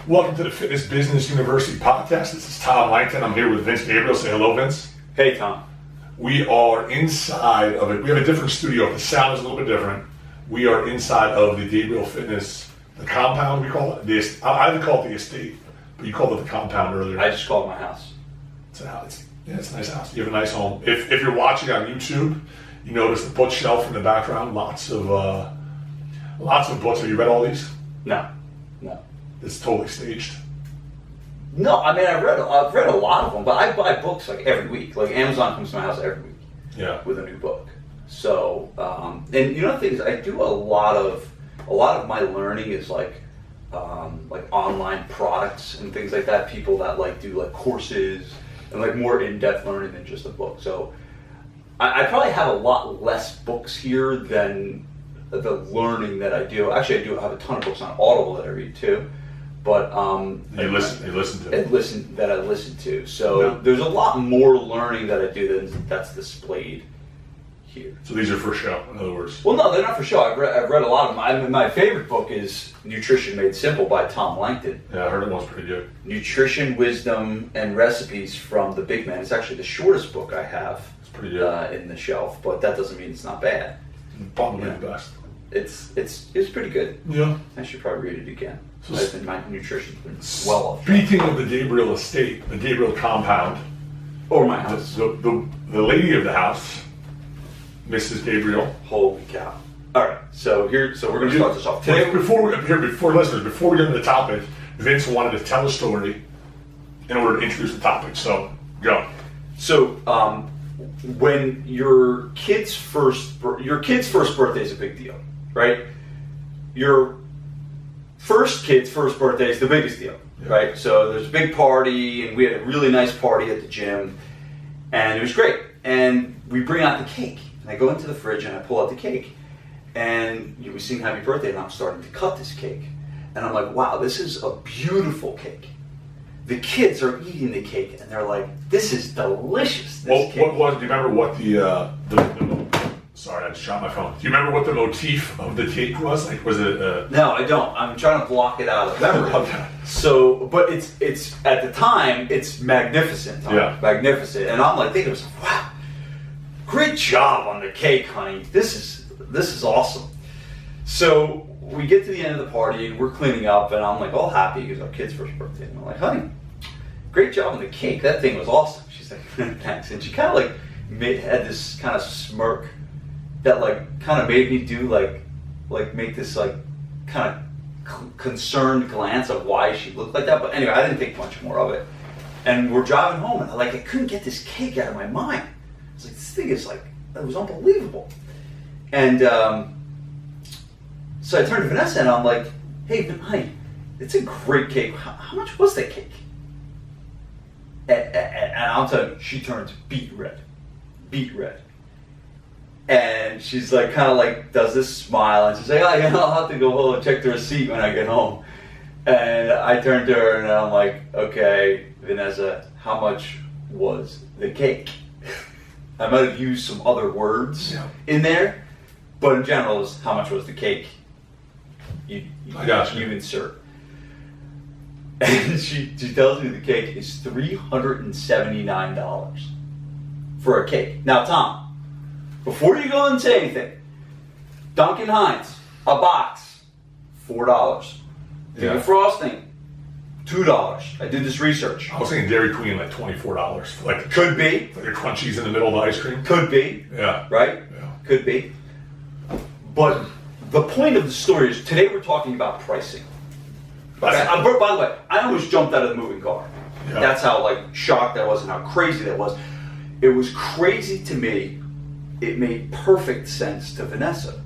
Welcome to the Fitness Business University podcast. This is Tom Langton. I'm here with Vince Gabriele. Say hello, Vince. Hey, Tom. We are inside of it. We have a different studio. The sound is a little bit different. We are inside of the Gabriele Fitness, the compound we call it. I would call it the estate, but you called it the compound earlier. I just called my house. It's a house. It's a nice house. You have a nice home. If you're watching on YouTube, you notice the bookshelf in the background. Lots of books. Have you read all these? No. It's totally staged. No, I mean I've read a lot of them, but I buy books like every week. Like Amazon comes to my house every week. Yeah. With a new book. So, and you know the thing is, I do a lot of my learning is like online products and things like that. People that do courses and more in-depth learning than just a book. So, I probably have a lot less books here than the learning that I do. Actually, I do have a ton of books on Audible that I read too. But you listen to. So there's a lot more learning that I do that's displayed here. So these are for show, in other words. Well, no, they're not for show. I've read a lot of them. My favorite book is Nutrition Made Simple by Tom Langton. Yeah, I heard it was pretty good. Nutrition, wisdom, and recipes from the big man. It's actually the shortest book I have. It's pretty good. In the shelf, but that doesn't mean it's not bad. Probably the best. It's pretty good. Yeah. I should probably read it again. So my nutrition's been well off. Speaking of the Gabriele estate, the Gabriele compound, or my house, the lady of the house, Mrs. Gabriele. Holy cow! All right, so we're going to start this off today. Before we get into the topic, Vince wanted to tell a story in order to introduce the topic. So go. So when your kid's first birthday is a big deal, right? Your kid's first birthday is the biggest deal, right? So there's a big party, and we had a really nice party at the gym, and it was great. And we bring out the cake, and I go into the fridge and I pull out the cake, and we sing Happy Birthday, and I'm starting to cut this cake, and I'm like, wow, this is a beautiful cake. The kids are eating the cake, and they're like, this is delicious. Do you remember what sorry, I just shot my phone. Do you remember what the motif of the cake was? Was it? No, I don't. I'm trying to block it out of memory. Okay. So, but it's at the time, it's magnificent. Yeah. Magnificent. And I'm like thinking, wow, great job on the cake, honey. This is awesome. So we get to the end of the party, and we're cleaning up, and I'm like all happy because our kid's first birthday. And I'm like, honey, great job on the cake. That thing was awesome. She's like, thanks. And she kind of had this kind of smirk that kind of made me do make this kind of concerned glance of why she looked like that. But anyway, I didn't think much more of it. And we're driving home, and I couldn't get this cake out of my mind. I was like, this thing is it was unbelievable. And so I turned to Vanessa and I'm like, hey, honey, it's a great cake. How much was that cake? And I'll tell you, she turns beet red. And she's does this smile, and she's like, oh, I'll have to go home and check the receipt when I get home. And I turned to her and I'm like, okay, Vanessa, how much was the cake? I might have used some other words in there, but in general, it's how much was the cake? I got you. You insert. And she tells me the cake is $379 for a cake. Now, Tom, before you go and say anything, Duncan Hines, a box, $4. Yeah. Frosting, $2. I did this research. I was thinking Dairy Queen $24. Could be. Like the crunchies in the middle of the ice cream. Could be. Yeah. Right? Yeah. Could be. But the point of the story is today we're talking about pricing. By the way, I almost jumped out of the moving car. Yeah. That's how shocked I was and how crazy that was. It was crazy to me. It made perfect sense to Vanessa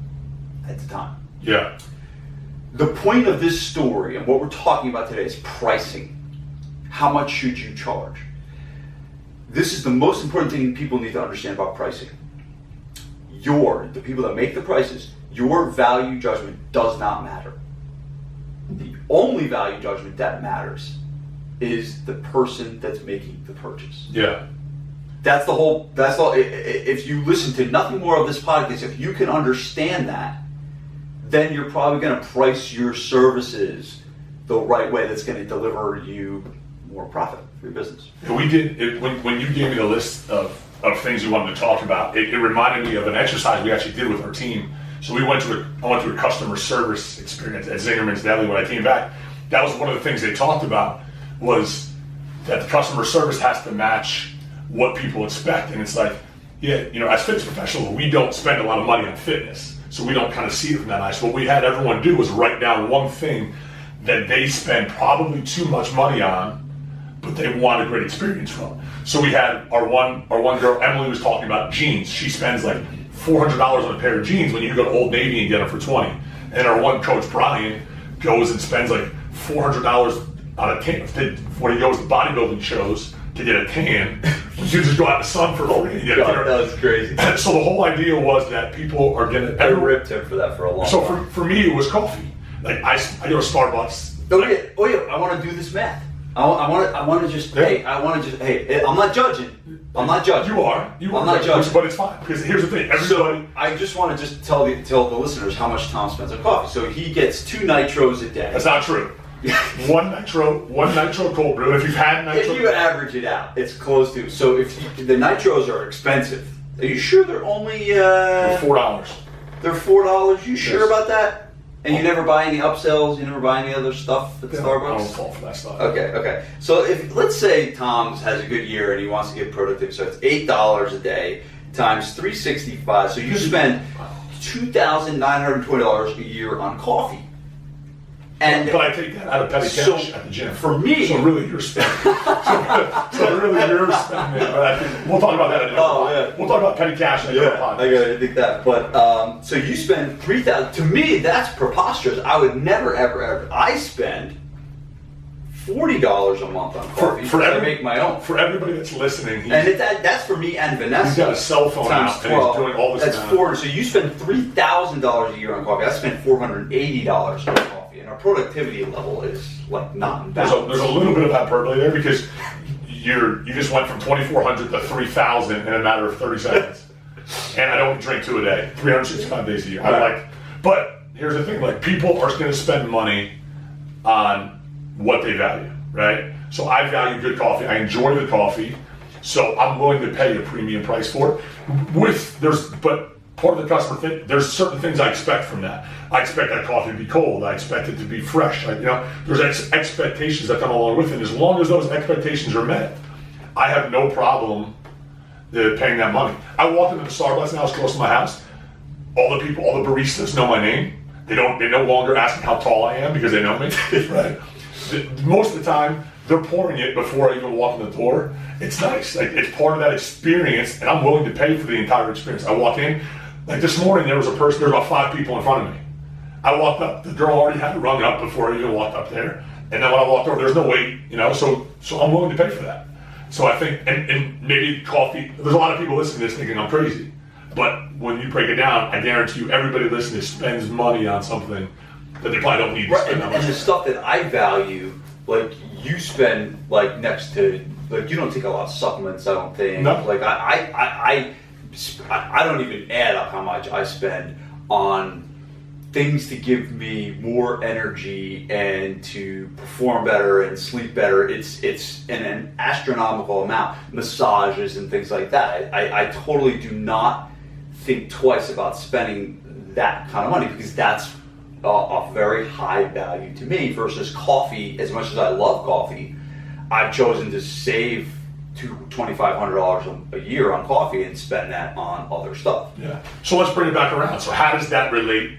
at the time. Yeah. The point of this story and what we're talking about today is pricing. How much should you charge? This is the most important thing people need to understand about pricing. The people that make the prices, your value judgment does not matter. The only value judgment that matters is the person that's making the purchase. Yeah. That's all. If you listen to nothing more of this podcast, if you can understand that, then you're probably going to price your services the right way that's going to deliver you more profit for your business. And we did it, when you gave me the list of things you wanted to talk about. It reminded me of an exercise we actually did with our team. So I went to a customer service experience at Zingerman's Deli when I came back. That was one of the things they talked about, was that the customer service has to match what people expect. And it's like, yeah, as fitness professionals, we don't spend a lot of money on fitness, so we don't kind of see it from that eye. So what we had everyone do was write down one thing that they spend probably too much money on, but they want a great experience from. So we had our one girl, Emily, was talking about jeans. She spends like $400 on a pair of jeans when you go to Old Navy and get them for $20. And our one coach, Brian, goes and spends like $400 on a tan. When he goes to bodybuilding shows to get a tan, you just go out in the sun for free. God, that was crazy. So the whole idea was that people are gonna. I ripped him for that for a long time. So for me, it was coffee. Like I go to Starbucks. Oh yeah. I want to do this math. I want to just. Yeah. Hey, I'm not judging. I'm not judging. You are. I'm not judging. But it's fine, because here's the thing. Everybody. So I just want to just tell the listeners how much Tom spends on coffee. So he gets 2 nitros a day. That's not true. one nitro cold brew. If you've had nitro, if you average it out, it's close to. So the nitros are expensive. Are you sure they're only $4? They're $4. You sure Yes. about that? And you never buy any upsells? You never buy any other stuff at Starbucks? I don't fall for that stuff. Okay. So if let's say Tom has a good year and he wants to get productive, so it's $8 a day times 365. So you spend $2,920 a year on coffee. And but I take that out of petty cash at the gym. For me, so really you're spending. so really you're spending. But I think we'll talk about that. We'll talk about petty cash in another podcast. I gotta think that. But so you spend $3,000. To me, that's preposterous. I would never, ever. I spend $40 a month on coffee. I make my own. For everybody that's listening, that's for me and Vanessa. He's got a cell phone out and he's doing all this. That's $4. So you spend $3,000 a year on coffee. I spend $480 on coffee. And our productivity level is like not bad. There's a little bit of hyperbole there, because you just went from 2,400 to 3,000 in a matter of 30 seconds. And I don't drink 2 a day, 365 days a year. Right. But here's the thing: like, people are going to spend money on what they value, right? So I value good coffee. I enjoy the coffee, so I'm willing to pay a premium price for it. But part of the customer thing, there's certain things I expect from that. I expect that coffee to be cold. I expect it to be fresh. There's expectations that come along with it. As long as those expectations are met, I have no problem paying that money. I walk into the Starbucks now, it's close to my house. All the baristas know my name. They no longer ask me how tall I am because they know me. Right? Most of the time, they're pouring it before I even walk in the door. It's nice. Like, it's part of that experience, and I'm willing to pay for the entire experience. I walk in. Like this morning, there was about 5 people in front of me. I walked up, the girl already had it rung up before I even walked up there. And then when I walked over, there's no wait, so I'm willing to pay for that. So I think, and maybe coffee, there's a lot of people listening to this thinking I'm crazy. But when you break it down, I guarantee you everybody listening spends money on something that they probably don't need to spend. And the stuff that I value, like you spend like next to, like you don't take a lot of supplements, I don't think. No. Like I don't even add up how much I spend on things to give me more energy and to perform better and sleep better. It's an astronomical amount. Massages and things like that. I totally do not think twice about spending that kind of money, because that's a very high value to me, versus coffee. As much as I love coffee, I've chosen to save $2,500 a year on coffee and spend that on other stuff. Yeah. So let's bring it back around. So how does that relate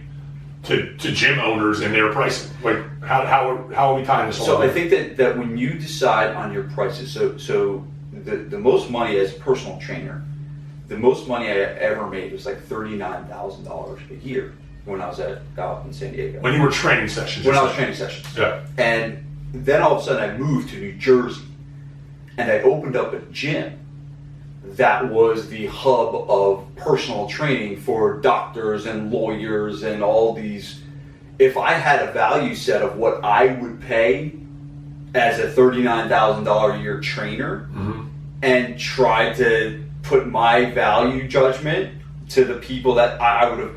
to gym owners and their pricing? Like, how are we tying this all So together? I think that when you decide on your prices, so the most money as a personal trainer, the most money I ever made was like $39,000 a year when I was out in San Diego. When you were training sessions? When I was training sessions. Yeah. And then all of a sudden I moved to New Jersey, and I opened up a gym that was the hub of personal training for doctors and lawyers and all these. If I had a value set of what I would pay as a $39,000 a year trainer, Mm-hmm. and tried to put my value judgment to the people that I would have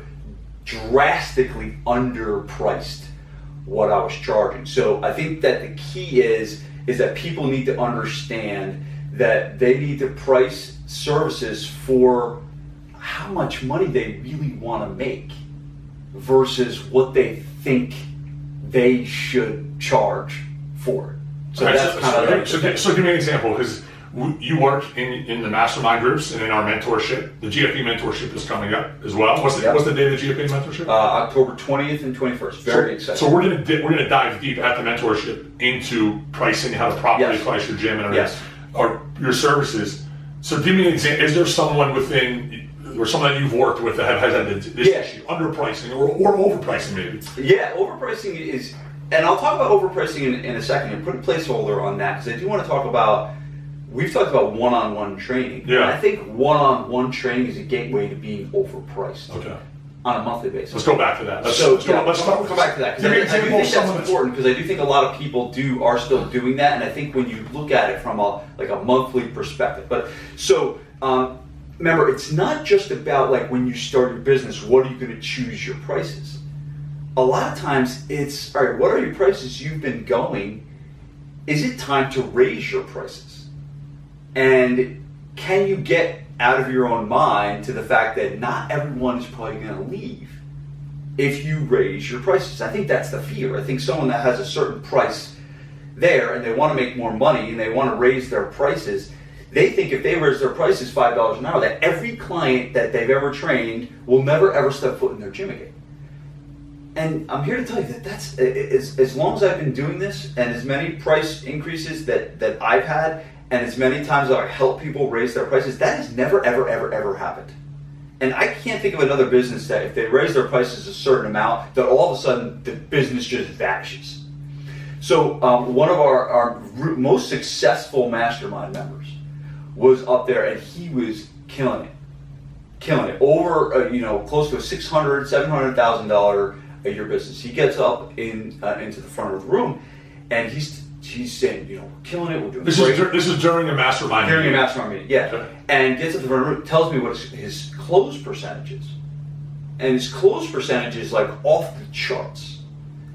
drastically underpriced what I was charging. So I think that the key is that people need to understand that they need to price services for how much money they really want to make versus what they think they should charge for it. So Okay, that's kind of so give me an example, because you work in the mastermind groups and in our mentorship. The GOP mentorship is coming up as well. What's the date of the GOP mentorship? October 20th and 21st. Very exciting. So we're gonna dive deep at the mentorship into pricing, how to properly price your gym and or your services. So give me an example. Is there someone within or someone that you've worked with that has had this issue, underpricing or overpricing maybe? Yeah, overpricing is, and I'll talk about overpricing in a second and put a placeholder on that, because I do want to talk about, we've talked about one-on-one training. Yeah. And I think one-on-one training is a gateway to being overpriced. Okay. On a monthly basis. Let's go back to that. Let's come back to that, because I do think that's important, because I do think a lot of people are still doing that, and I think when you look at it from a monthly perspective. But so remember, it's not just about like when you start your business, what are you going to choose your prices? A lot of times it's, all right, what are your prices you've been going? Is it time to raise your prices? And can you get out of your own mind to the fact that not everyone is probably going to leave if you raise your prices? I think that's the fear. I think someone that has a certain price there and they want to make more money and they want to raise their prices, they think if they raise their prices $5 an hour, that every client that they've ever trained will never ever step foot in their gym again. And I'm here to tell you that that's, as long as I've been doing this and as many price increases that I've had, and as many times that I've helped people raise their prices, that has never, ever, ever, ever happened. And I can't think of another business that if they raise their prices a certain amount, that all of a sudden the business just vanishes. So one of our most successful mastermind members was up there, and he was killing it. Over close to a $600,000, $700,000 a year business. He gets up into the front of the room, and he's saying, we're killing it, we're doing great. This is during a mastermind meeting. During a mastermind meeting, yeah. Okay. And gets up to the front of the room, tells me what his close percentage is. And his close percentage is like off the charts.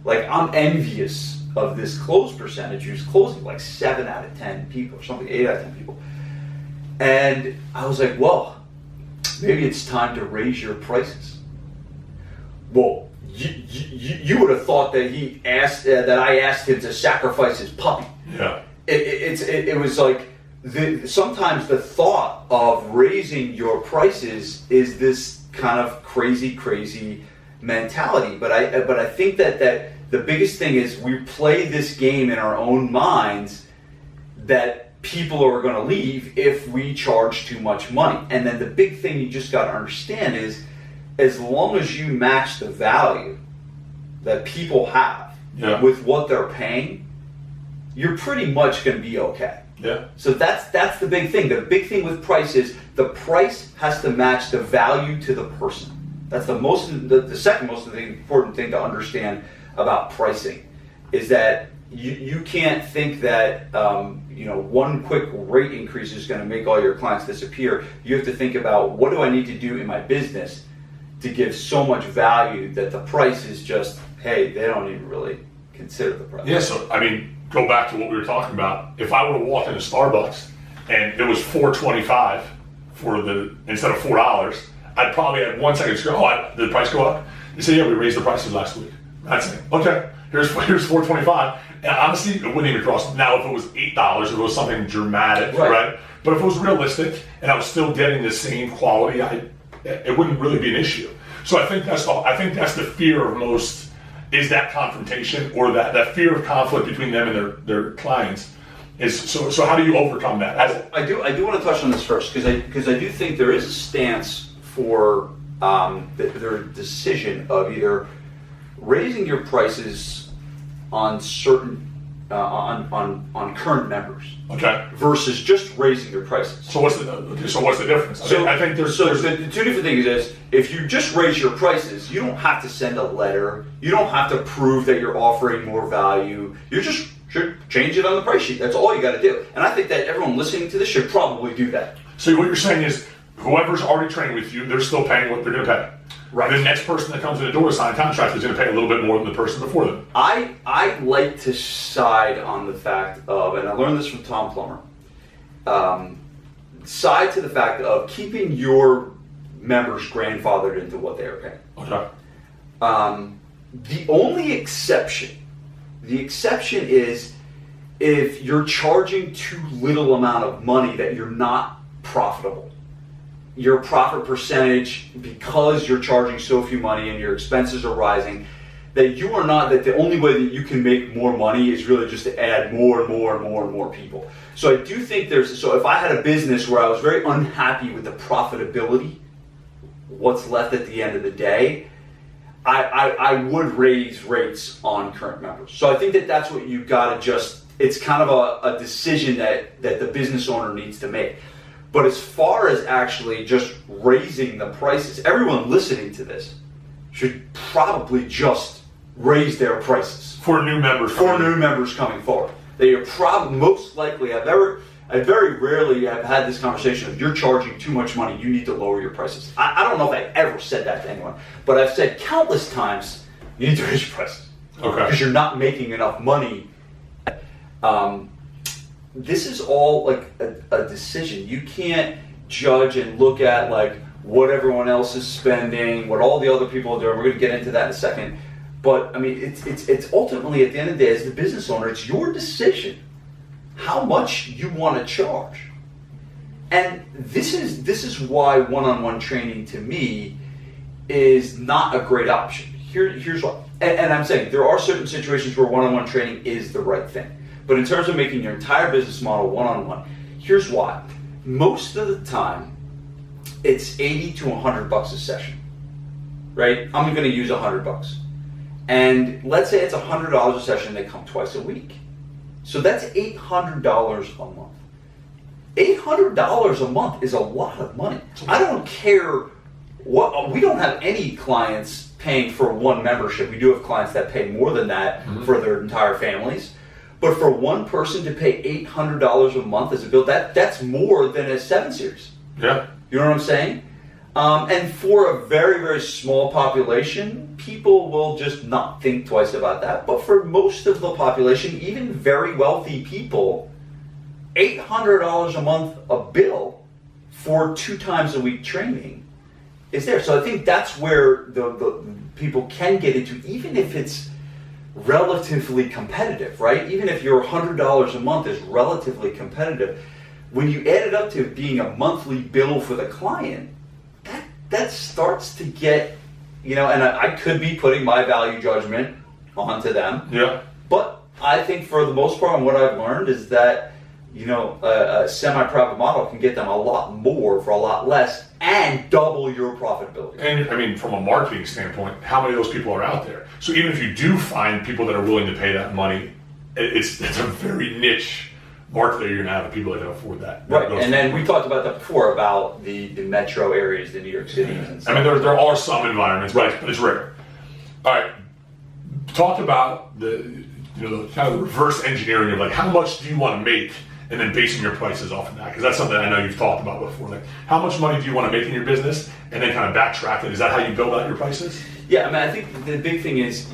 Like, I'm envious of this close percentage. He was closing like 7 out of 10 people or something, 8 out of 10 people. And I was like, well, maybe it's time to raise your prices. Well, you would have thought that he asked that I asked him to sacrifice his puppy. Yeah. It was like sometimes the thought of raising your prices is this kind of crazy mentality. But I think that the biggest thing is we play this game in our own minds that people are going to leave if we charge too much money. And then the big thing you just got to understand is, as long as you match the value that people have with what they're paying, you're pretty much going to be okay. Yeah. So that's the big thing. The big thing with price is the price has to match the value to the person. That's the second most important thing to understand about pricing, is that you can't think that one quick rate increase is going to make all your clients disappear. You have to think about, what do I need to do in my business to give so much value that the price is just, hey, they don't even really consider the price. Yeah, so go back to what we were talking about. If I would have walked into Starbucks and it was $4.25 instead of $4, I'd probably had 1 second to go, did the price go up? They say, yeah, we raised the prices last week. That's it. Okay, here's $4.25. And honestly, it wouldn't even cross. Now, if it was $8, if it was something dramatic, right? But if it was realistic and I was still getting the same quality, it wouldn't really be an issue. So I think that's the fear of most, is that confrontation, or that fear of conflict between them and their clients. So how do you overcome that? I do want to touch on this first, because I do think there is a stance for their decision of either raising your prices on certain on current members, versus just raising your prices. So what's the difference? I think there's the two different things is, if you just raise your prices, you don't have to send a letter. You don't have to prove that you're offering more value. You just should change it on the price sheet. That's all you got to do. And I think that everyone listening to this should probably do that. So what you're saying is, whoever's already trained with you, they're still paying what they're going to pay. Right. The next person that comes in the door to sign a contract is going to pay a little bit more than the person before them. I like to side on the fact of, and I learned this from Tom Plummer, side to the fact of keeping your members grandfathered into what they are paying. Okay. The only exception is if you're charging too little amount of money that you're not profitable. Your profit percentage, because you're charging so few money and your expenses are rising, that the only way that you can make more money is really just to add more and more and more and more people. So I do think so if I had a business where I was very unhappy with the profitability, what's left at the end of the day, I would raise rates on current members. So I think that's what you've got to it's kind of a decision that the business owner needs to make. But as far as actually just raising the prices, everyone listening to this should probably just raise their prices. For new members coming forward. They are probably most likely I very rarely have had this conversation of you're charging too much money, you need to lower your prices. I don't know if I ever said that to anyone, but I've said countless times, you need to raise your prices. Okay. Because you're not making enough money. This is all like a decision. You can't judge and look at like what everyone else is spending, what all the other people are doing. We're going to get into that in a second. But I mean, it's ultimately at the end of the day, as the business owner, it's your decision how much you want to charge. And this is why one-on-one training to me is not a great option. Here's why. And I'm saying there are certain situations where one-on-one training is the right thing. But in terms of making your entire business model one-on-one, here's why. Most of the time, it's $80 to $100 a session, right? I'm going to use $100. And let's say it's $100 a session, they come twice a week. So that's $800 a month. $800 a month is a lot of money. I don't care we don't have any clients paying for one membership. We do have clients that pay more than that for their entire families. But for one person to pay $800 a month as a bill, that's more than a 7 Series. Yeah. You know what I'm saying? And for a very, very small population, people will just not think twice about that. But for most of the population, even very wealthy people, $800 a month a bill for 2 times a week training is there. So I think that's where the people can get into, even if it's relatively competitive, right? Even if your $100 a month is relatively competitive, when you add it up to being a monthly bill for the client, that starts to get, and I could be putting my value judgment onto them. Yeah. But I think for the most part, what I've learned is that, a semi-private model can get them a lot more for a lot less and double your profitability. And I mean, from a marketing standpoint, how many of those people are out there? So even if you do find people that are willing to pay that money, it's a very niche market that you're going to have of people that can afford that. Right, and then we talked about that before, about the metro areas, the New York Cities and stuff. I mean, there are some environments, but it's rare. All right, talk about the kind of the reverse engineering of like how much do you want to make, and then basing your prices off of that, because that's something I know you've talked about before. Like, how much money do you want to make in your business, and then kind of backtrack it? Is that how you build out your prices? Yeah, I mean, I think the big thing is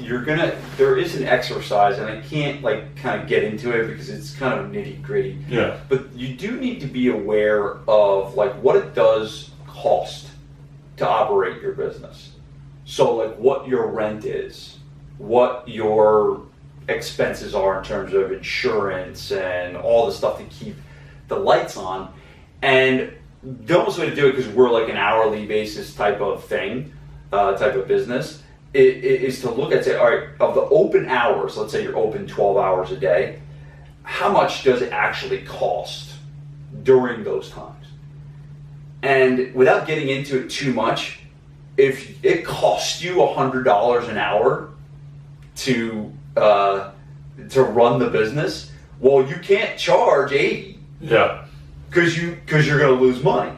there is an exercise, and I can't kind of get into it because it's kind of nitty gritty. Yeah. But you do need to be aware of what it does cost to operate your business. So what your rent is, what your expenses are in terms of insurance and all the stuff to keep the lights on. And the only way to do it, because we're an hourly basis type of thing, type of business, is to look at, say, all right, of the open hours, let's say you're open 12 hours a day, how much does it actually cost during those times? And without getting into it too much, if it costs you $100 an hour to run the business, well, you can't charge $80. Yeah. Because you're going to lose money.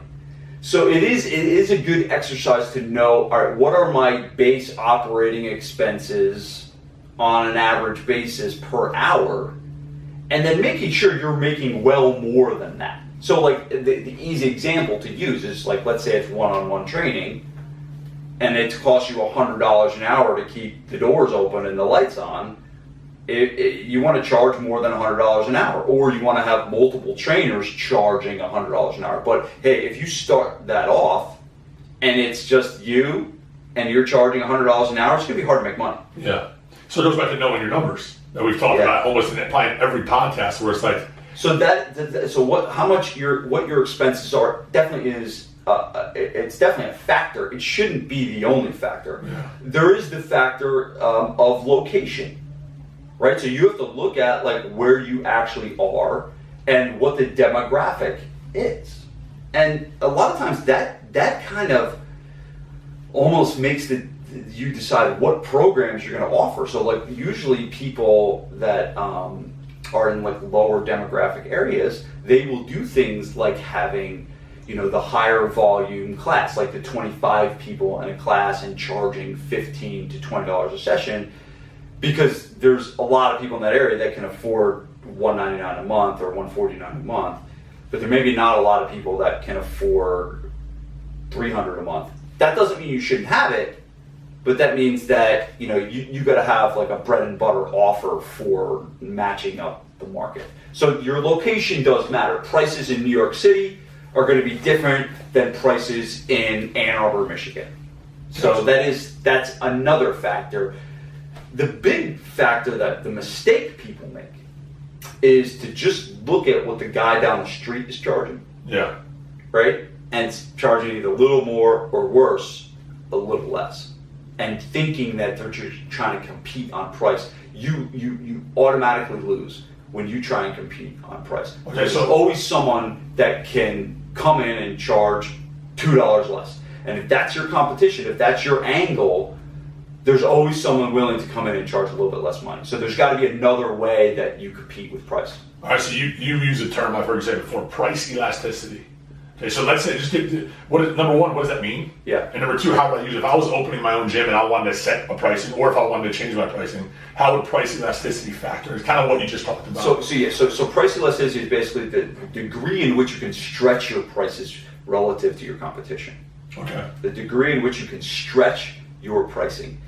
So it is a good exercise to know, all right, what are my base operating expenses on an average basis per hour, and then making sure you're making well more than that. So like the easy example to use is like, let's say it's one-on-one training and it costs you $100 an hour to keep the doors open and the lights on. You want to charge more than $100 an hour, or you want to have multiple trainers charging $100 an hour. But hey, if you start that off and it's just you and you're charging $100 an hour, it's going to be hard to make money. Yeah. So it goes back to knowing your numbers that we've talked about almost in probably every podcast, where it's like. So what your expenses are definitely is. It's definitely a factor. It shouldn't be the only factor. Yeah. There is the factor of location, right? So you have to look at like where you actually are and what the demographic is. And a lot of times that kind of almost makes you decide what programs you're going to offer. So like usually people that are in like lower demographic areas, they will do things like having the higher volume class, like the 25 people in a class and charging $15 to $20 a session, because there's a lot of people in that area that can afford $199 a month or $149 a month, but there may be not a lot of people that can afford $300 a month. That doesn't mean you shouldn't have it, but that means that you got to have like a bread and butter offer for matching up the market. So your location does matter. Prices in New York City are going to be different than prices in Ann Arbor, Michigan. So that's another factor. The big factor that the mistake people make is to just look at what the guy down the street is charging. Yeah. Right? And it's charging either a little more or worse, a little less. And thinking that they're just trying to compete on price. You automatically lose when you try and compete on price. Okay, there's always someone that can come in and charge $2 less. And if that's your competition, if that's your angle, there's always someone willing to come in and charge a little bit less money. So there's got to be another way that you compete with price. All right, so you use a term I've heard you say before, price elasticity. Okay, so let's say, number one, what does that mean? Yeah. And number two, how would I use it? If I was opening my own gym and I wanted to set a pricing, or if I wanted to change my pricing, how would price elasticity factor? It's kind of what you just talked about. So price elasticity is basically the degree in which you can stretch your prices relative to your competition. Okay. The degree in which you can stretch your pricing.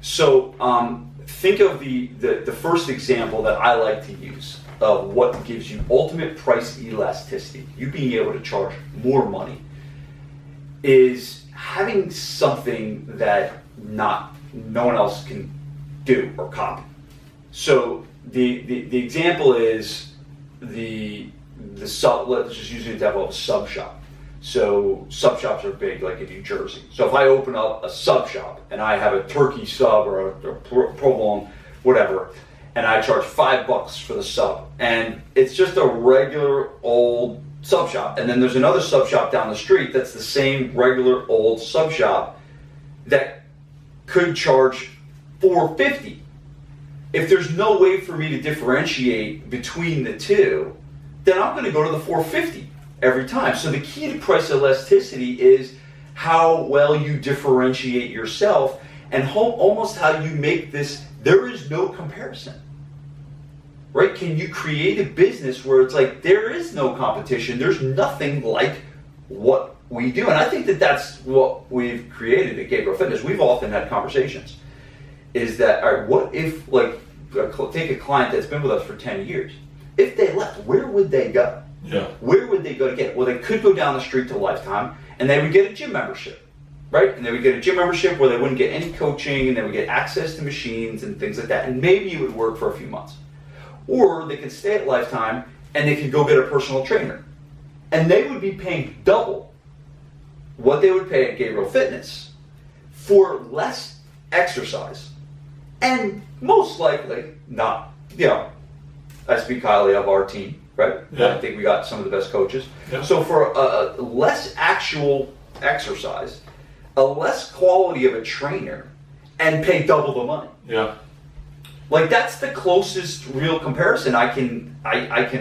So think of the first example that I like to use of what gives you ultimate price elasticity, you being able to charge more money, is having something that no one else can do or copy. So the example is the sub. Let's just use the example of a sub shop. So sub shops are big, like in New Jersey. So if I open up a sub shop and I have a turkey sub or a provolone, whatever, and I charge $5 for the sub, and it's just a regular old sub shop, and then there's another sub shop down the street that's the same regular old sub shop that could charge $4.50. If there's no way for me to differentiate between the two, then I'm going to go to the $4.50 every time. So the key to price elasticity is how well you differentiate yourself and almost how you make this, there is no comparison. Right? Can you create a business where it's like there is no competition, there's nothing like what we do? And I think that that's what we've created at Gabriele Fitness. We've often had conversations. Is that, all right, what if, like, take a client that's been with us for 10 years. If they left, where would they go? Yeah. Where would they go to get it? Well, they could go down the street to Lifetime, and they would get a gym membership, right? And they would get a gym membership where they wouldn't get any coaching, and they would get access to machines and things like that. And maybe it would work for a few months. Or they could stay at Lifetime, and they could go get a personal trainer. And they would be paying double what they would pay at Gabriele Fitness for less exercise. And most likely not, I speak highly of our team, right? Yeah. I think we got some of the best coaches. Yeah. So for a less actual exercise, a less quality of a trainer, and pay double the money. Yeah. Like, that's the closest real comparison I can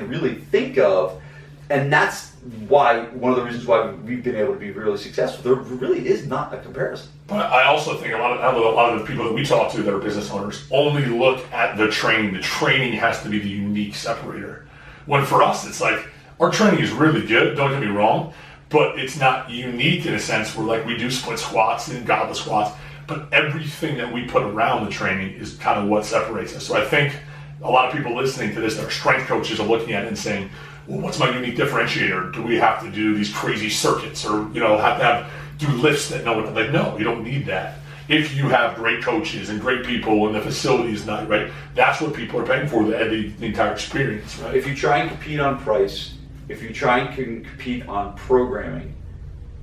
really think of, and that's why, one of the reasons why we've been able to be really successful. There really is not a comparison. But I also think a lot of the people that we talk to that are business owners only look at the training. The training has to be the unique separator. When for us, it's like, Our training is really good, don't get me wrong, but it's not unique in a sense where like we do split squats and goblet squats, but everything that we put around the training is kind of what separates us. So I think a lot of people listening to this that are strength coaches are looking at it and saying, well, what's my unique differentiator? Do we have to do these crazy circuits or, have to do lifts that no one, like, no, you don't need that. If you have great coaches and great people and the facility is not right, that's what people are paying for, the entire experience, right? If you try and compete on price, if you try and compete on programming,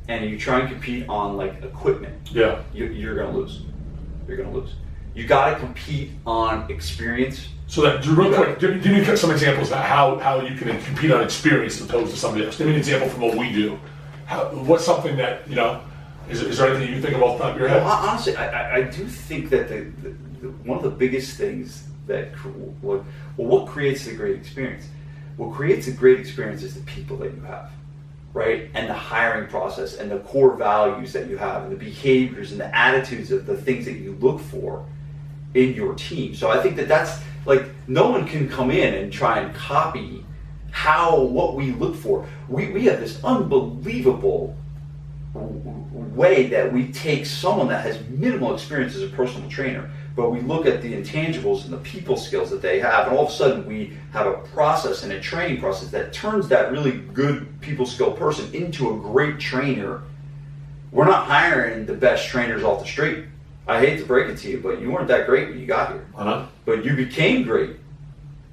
and you try and compete on like equipment, yeah, you're gonna lose. You're gonna lose. You gotta compete on experience. So that, real quick, give me some examples of how you can compete on experience as opposed to somebody else. Give me an example from what we do. What's something that, is there anything you think of off the top of your head? Well, honestly, I do think that the one of the biggest things that, what creates a great experience? What creates a great experience is the people that you have, right? And the hiring process and the core values that you have and the behaviors and the attitudes of the things that you look for in your team. So I think that's like, no one can come in and try and copy what we look for. We have this unbelievable way that we take someone that has minimal experience as a personal trainer, but we look at the intangibles and the people skills that they have, and all of a sudden we have a process and a training process that turns that really good people skill person into a great trainer. We're not hiring the best trainers off the street. I hate to break it to you, but you weren't that great when you got here. Uh-huh. But you became great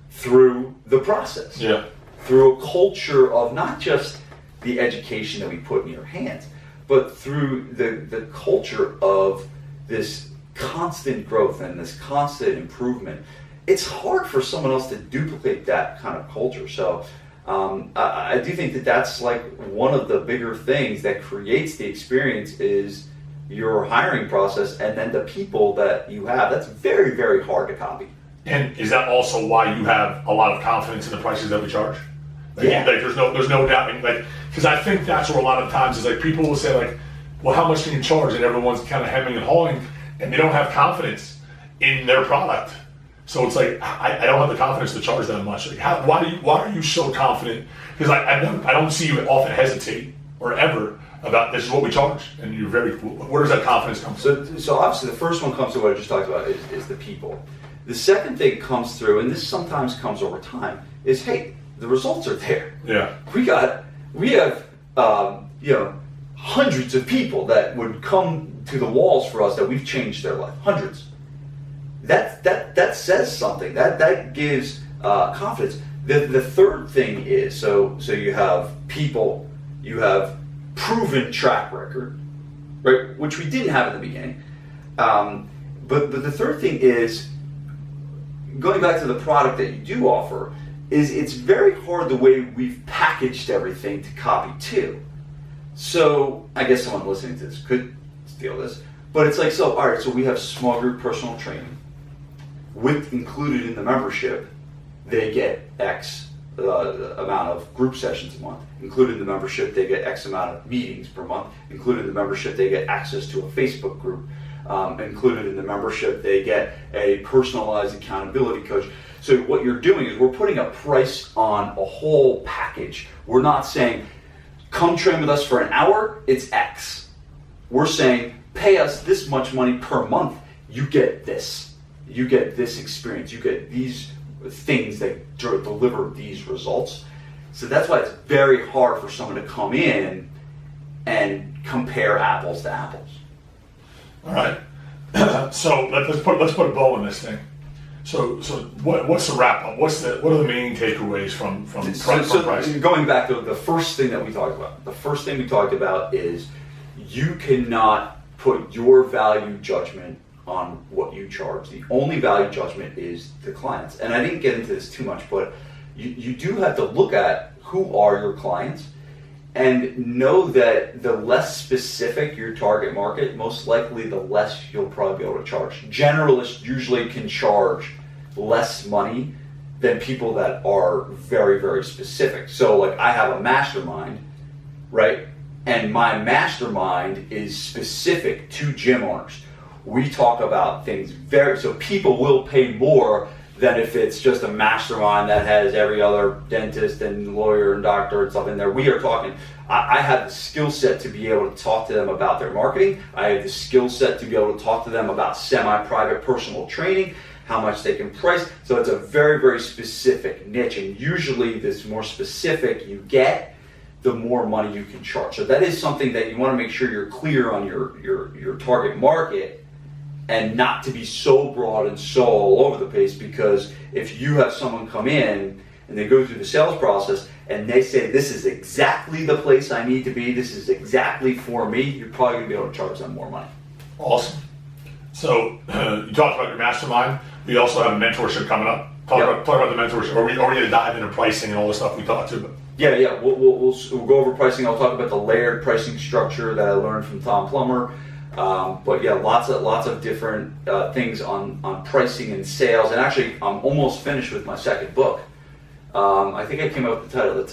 through the process. Yeah. Through a culture of not just the education that we put in your hands, but through the culture of this constant growth and this constant improvement. It's hard for someone else to duplicate that kind of culture. So I do think that that's like one of the bigger things that creates the experience is your hiring process, and then the people that you have. That's very, very hard to copy. And is that also why you have a lot of confidence in the prices that we charge? Like, yeah. Like there's no doubt. Like, because I think that's where a lot of times is like people will say like, well, how much can you charge? And everyone's kind of hemming and hawing, and they don't have confidence in their product. So it's like I don't have the confidence to charge that much. Like, why are you so confident? Because I don't see you often hesitate or ever about this is what we charge, and you're very cool. Where does that confidence come from? So obviously the first one comes to what I just talked about is the people. The second thing comes through, and this sometimes comes over time, is hey, the results are there. Yeah. We have hundreds of people that would come to the walls for us that we've changed their life. Hundreds. That says something. That gives confidence. The third thing is so you have people, you have proven track record, right? Which we didn't have in the beginning. But the third thing is going back to the product that you do offer. Is it's very hard the way we've packaged everything to copy too. So I guess someone listening to this could steal this, but it's like, so all right, so we have small group personal training with included in the membership, they get X amount of group sessions a month. Included in the membership, they get X amount of meetings per month. Included in the membership, they get access to a Facebook group. Included in the membership, they get a personalized accountability coach. So what you're doing is we're putting a price on a whole package. We're not saying, come train with us for an hour, it's X. We're saying, pay us this much money per month, you get this. You get this experience, you get these things that deliver these results. So that's why it's very hard for someone to come in and compare apples to apples. All right. So let's put a bow on this thing. So what's the wrap up? What are the main takeaways from price? Going back to the first thing that we talked about. The first thing we talked about is you cannot put your value judgment on what you charge. The only value judgment is the clients. And I didn't get into this too much, but you do have to look at who are your clients and know that the less specific your target market, most likely the less you'll probably be able to charge. Generalists usually can charge less money than people that are very, very specific. So like I have a mastermind, right? And my mastermind is specific to gym owners. We talk about things so people will pay more than if it's just a mastermind that has every other dentist and lawyer and doctor and stuff in there. We are talking, I have the skill set to be able to talk to them about their marketing. I have the skill set to be able to talk to them about semi-private personal training, how much they can price. So it's a very, very specific niche, and usually the more specific you get, the more money you can charge. So that is something that you want to make sure you're clear on your target market, and not to be so broad and so all over the place, because if you have someone come in and they go through the sales process and they say, this is exactly the place I need to be, this is exactly for me, you're probably going to be able to charge them more money. Awesome. So you talked about your mastermind. We also have a mentorship coming up. Talk about the mentorship. Are we going to dive into pricing and all the stuff we talked to? Yeah. We'll go over pricing. I'll talk about the layered pricing structure that I learned from Tom Plummer. But yeah, lots of different things on pricing and sales. And actually, I'm almost finished with my second book. I think I came up with the title.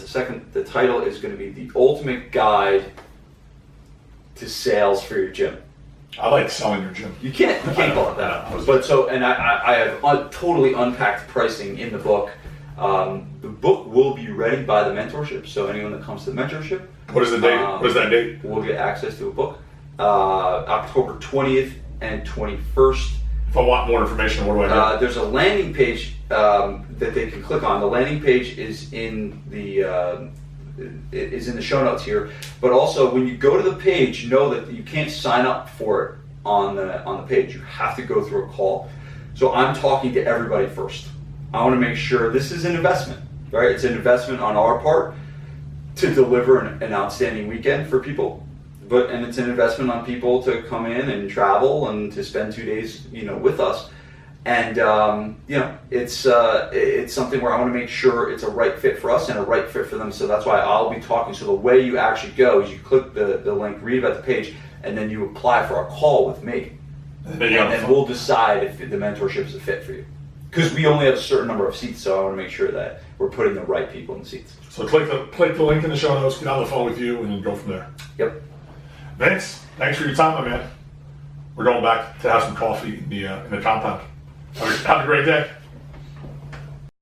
The title is going to be The Ultimate Guide to Sales for Your Gym. I like selling your gym. You can't call it that. But so, and I have totally unpacked pricing in the book. The book will be ready by the mentorship. So anyone that comes to the mentorship, what is the date? What is that date? We'll get access to a book. October 20th and 21st. If I want more information, what do I do? There's a landing page that they can click on. The landing page is in the show notes here. But also, when you go to the page, know that you can't sign up for it on the page. You have to go through a call. So I'm talking to everybody first. I want to make sure this is an investment, right? It's an investment on our part to deliver an outstanding weekend for people. And it's an investment on people to come in and travel and to spend 2 days, with us. And it's something where I want to make sure it's a right fit for us and a right fit for them. So that's why I'll be talking. So the way you actually go is you click the link, read about the page, and then you apply for a call with me. And then we'll decide if the mentorship is a fit for you. Because we only have a certain number of seats, so I want to make sure that we're putting the right people in the seats. So click the link in the show notes, get on the phone with you, and go from there. Yep. Vince, thanks for your time, my man. We're going back to have some coffee in the compound. Have a great day.